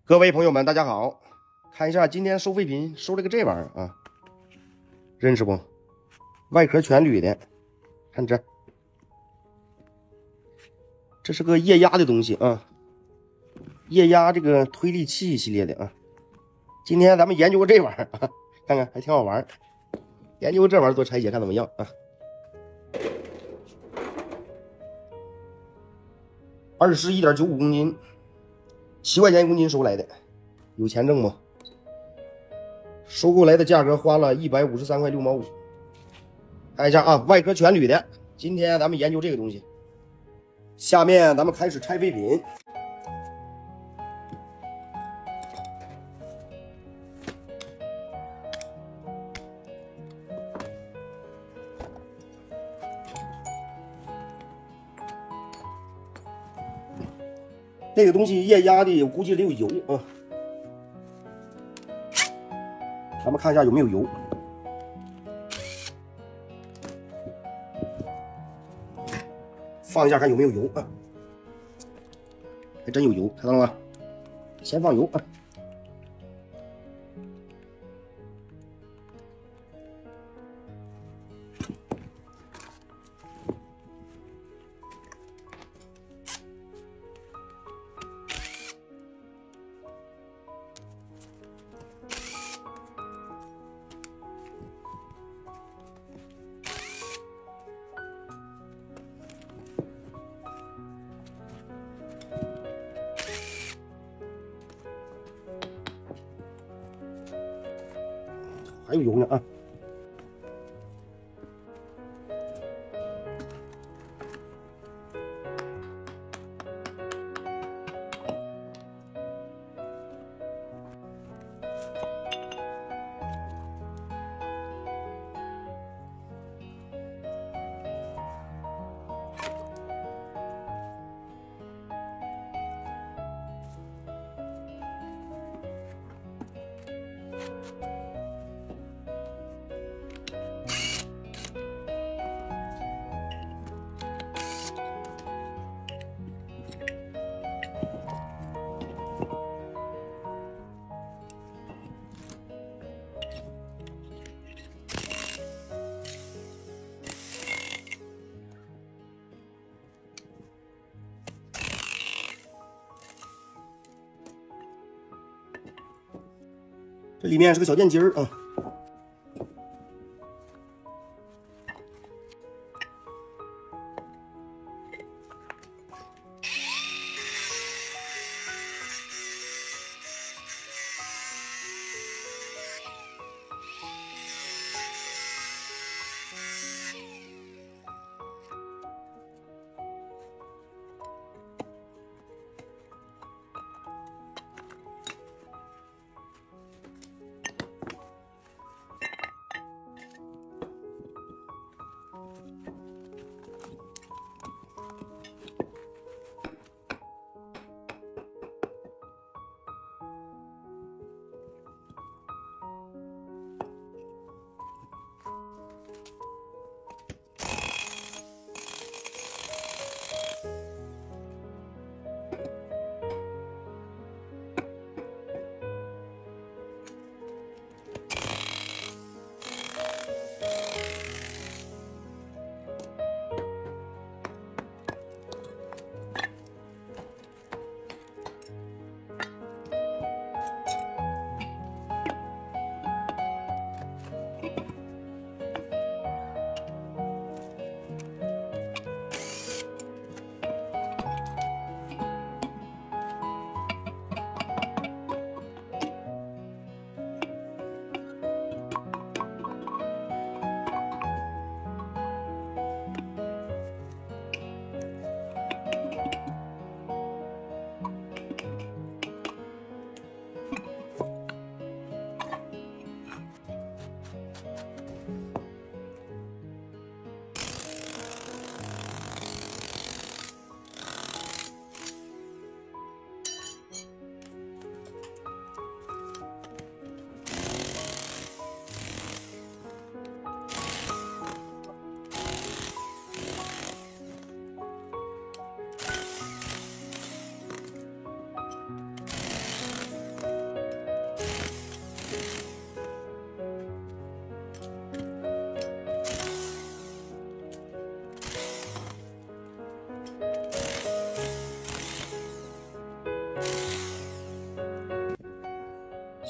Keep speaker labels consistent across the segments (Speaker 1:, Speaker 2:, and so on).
Speaker 1: 各位朋友们，大家好！看一下今天收废品收了个这玩意儿啊，认识不？外壳全铝的，看这，这是个液压的东西啊，液压这个推力器系列的啊。今天咱们研究个这玩意儿啊，看看还挺好玩。研究这玩意儿做拆解看怎么样啊？21.95公斤，7块钱一公斤收来的，有钱挣不？收购来的价格花了153块6毛5。看一下啊，外壳全铝的。今天咱们研究这个东西。下面咱们开始拆废品。这个东西液压的，我估计得有油啊。咱们看一下有没有油。放一下看有没有油啊？还真有油，看到了吗？先放油啊。还有油呢啊！这里面是个小电机儿啊。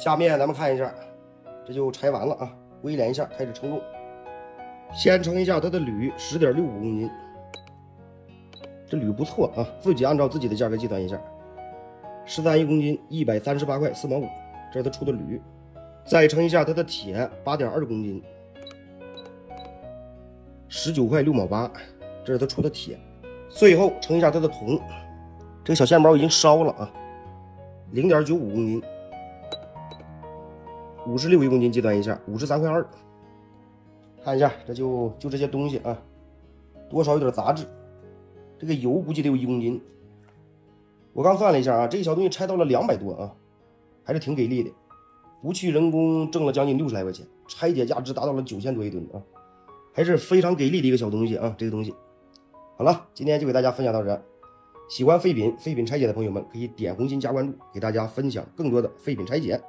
Speaker 1: 下面咱们看一下，这就拆完了啊，围敛一下，开始称重。先称一下它的铝10.65公斤，这铝不错啊，自己按照自己的价格计算一下，13.1公斤138块4毛5，这是它出的铝。再称一下它的铁8.2公斤19块6毛8，这是它出的铁。最后称一下它的铜，这个小线包已经烧了啊，0.95公斤56公斤，计算一下53块2。看一下，这就这些东西啊，多少有点杂质。这个油估计得有1公斤。我刚算了一下啊，这个小东西拆到了200多啊，还是挺给力的。不去人工挣了将近60来块钱，拆解价值达到了9000多一吨啊，还是非常给力的一个小东西啊。这个东西好了，今天就给大家分享到这。喜欢废品拆解的朋友们可以点红心加关注，给大家分享更多的废品拆解。